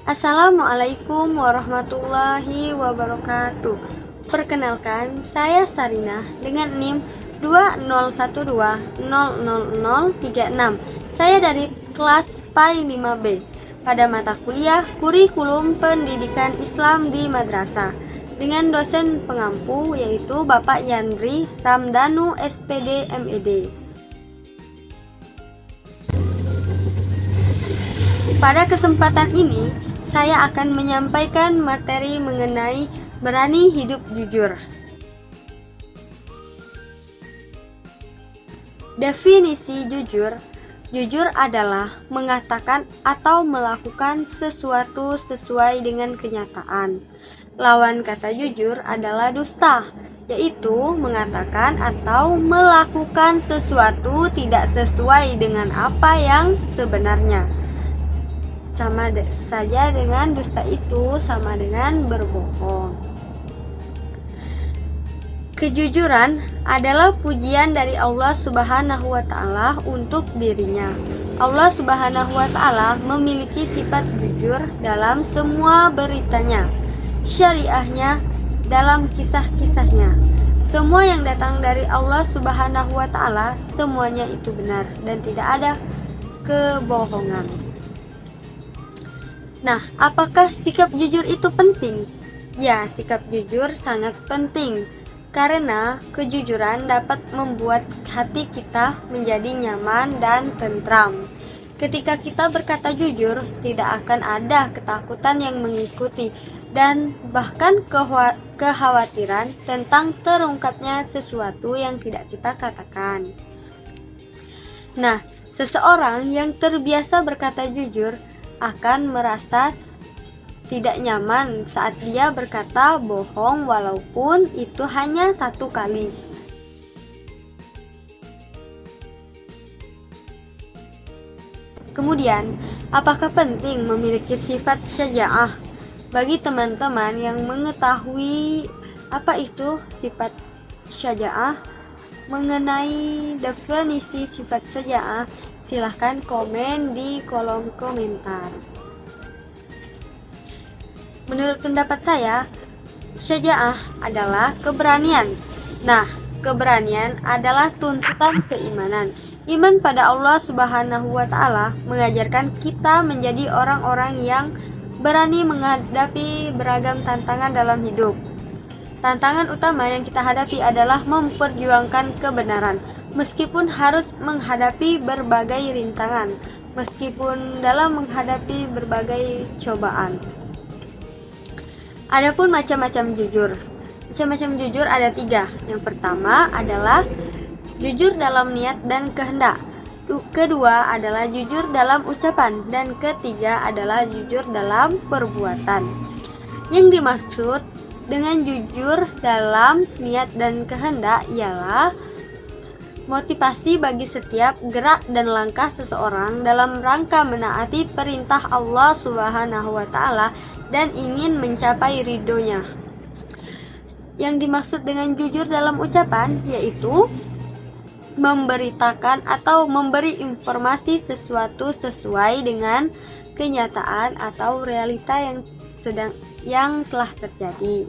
Assalamualaikum warahmatullahi wabarakatuh. Perkenalkan, saya Sarina dengan NIM 2012000036. Saya dari kelas PAI 5B pada mata kuliah Kurikulum Pendidikan Islam di Madrasah dengan dosen pengampu yaitu Bapak Yandri Ramdhanu SPD MED. Pada kesempatan ini, saya akan menyampaikan materi mengenai berani hidup jujur. Definisi jujur. Jujur adalah mengatakan atau melakukan sesuatu sesuai dengan kenyataan. Lawan kata jujur adalah dusta, yaitu mengatakan atau melakukan sesuatu tidak sesuai dengan apa yang sebenarnya. Sama saja dengan dusta itu sama dengan berbohong. Kejujuran adalah pujian dari Allah Subhanahu wa Ta'ala untuk dirinya. Allah Subhanahu wa Ta'ala memiliki sifat jujur dalam semua beritanya, syariahnya, dalam kisah-kisahnya. Semua yang datang dari Allah Subhanahu wa Ta'ala semuanya itu benar dan tidak ada kebohongan. Nah, apakah sikap jujur itu penting? Ya, sikap jujur sangat penting karena kejujuran dapat membuat hati kita menjadi nyaman dan tentram. Ketika kita berkata jujur, tidak akan ada ketakutan yang mengikuti dan bahkan kekhawatiran tentang terungkapnya sesuatu yang tidak kita katakan. Nah, seseorang yang terbiasa berkata jujur akan merasa tidak nyaman saat dia berkata bohong walaupun itu hanya satu kali. Kemudian, apakah penting memiliki sifat syaja'ah? Bagi teman-teman yang mengetahui apa itu sifat syaja'ah, mengenai definisi sifat syaja'ah, silahkan komen di kolom komentar. Menurut pendapat saya, syaja'ah adalah keberanian. Nah, keberanian adalah tuntutan keimanan. Iman pada Allah Subhanahu wa Ta'ala mengajarkan kita menjadi orang-orang yang berani menghadapi beragam tantangan dalam hidup. Tantangan utama yang kita hadapi adalah memperjuangkan kebenaran, meskipun harus menghadapi berbagai rintangan, meskipun dalam menghadapi berbagai cobaan. Adapun macam-macam jujur. Macam-macam jujur ada 3. Yang pertama adalah jujur dalam niat dan kehendak. Kedua adalah jujur dalam ucapan, dan ketiga adalah jujur dalam perbuatan. Yang dimaksud dengan jujur dalam niat dan kehendak ialah motivasi bagi setiap gerak dan langkah seseorang dalam rangka menaati perintah Allah Subhanahu wa Ta'ala dan ingin mencapai ridhonya. Yang dimaksud dengan jujur dalam ucapan yaitu memberitakan atau memberi informasi sesuatu sesuai dengan kenyataan atau realita yang telah terjadi.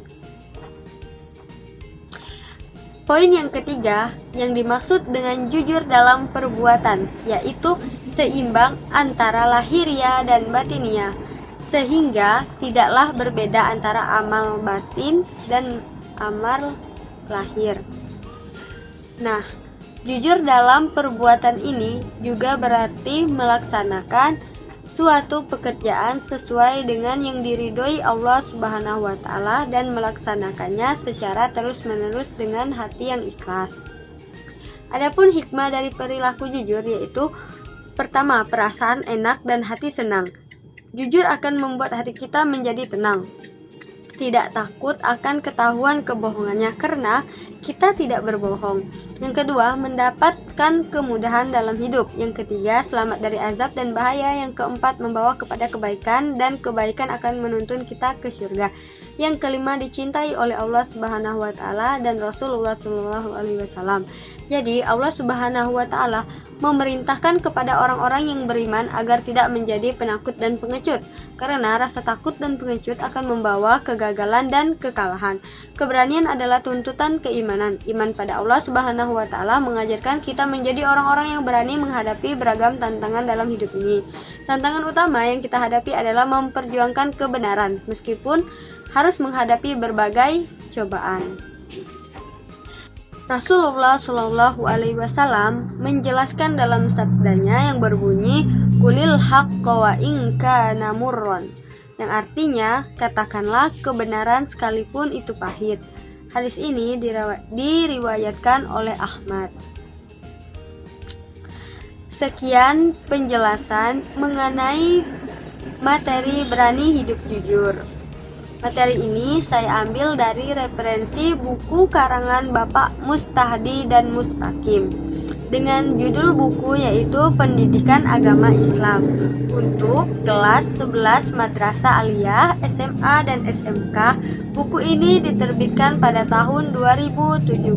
Poin yang ketiga yang dimaksud dengan jujur dalam perbuatan yaitu seimbang antara lahiriah dan batiniah, sehingga tidaklah berbeda antara amal batin dan amal lahir. Nah, jujur dalam perbuatan ini juga berarti melaksanakan suatu pekerjaan sesuai dengan yang diridhoi Allah Subhanahu wa Ta'ala dan melaksanakannya secara terus-menerus dengan hati yang ikhlas. Adapun hikmah dari perilaku jujur yaitu pertama, perasaan enak dan hati senang. Jujur akan membuat hati kita menjadi tenang, tidak takut akan ketahuan kebohongannya karena kita tidak berbohong. Yang kedua, mendapatkan kemudahan dalam hidup. Yang ketiga, selamat dari azab dan bahaya. Yang keempat, membawa kepada kebaikan dan kebaikan akan menuntun kita ke surga. Yang kelima, dicintai oleh Allah Subhanahu wa taala dan Rasulullah Shallallahu alaihi wasallam. Jadi Allah Subhanahu wa taala memerintahkan kepada orang-orang yang beriman agar tidak menjadi penakut dan pengecut, karena rasa takut dan pengecut akan membawa kegagalan dan kekalahan. Keberanian adalah tuntutan keimanan. Iman pada Allah Subhanahu wa taala mengajarkan kita menjadi orang-orang yang berani menghadapi beragam tantangan dalam hidup ini. Tantangan utama yang kita hadapi adalah memperjuangkan kebenaran meskipun harus menghadapi berbagai cobaan. Rasulullah Shallallahu alaihi wasallam menjelaskan dalam sabdanya yang berbunyi kulil haqqa wa in kana murran, yang artinya katakanlah kebenaran sekalipun itu pahit. Hadis ini diriwayatkan oleh Ahmad. Sekian penjelasan mengenai materi berani hidup jujur. Materi ini saya ambil dari referensi buku karangan Bapak Mustahdi dan Mustaqim dengan judul buku yaitu Pendidikan Agama Islam untuk kelas 11 Madrasah Aliyah, SMA dan SMK. Buku ini diterbitkan pada tahun 2017.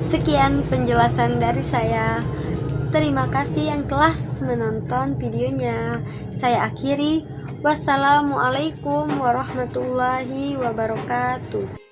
Sekian penjelasan dari saya. Terima kasih yang telah menonton videonya. Saya akhiri. Wassalamualaikum warahmatullahi wabarakatuh.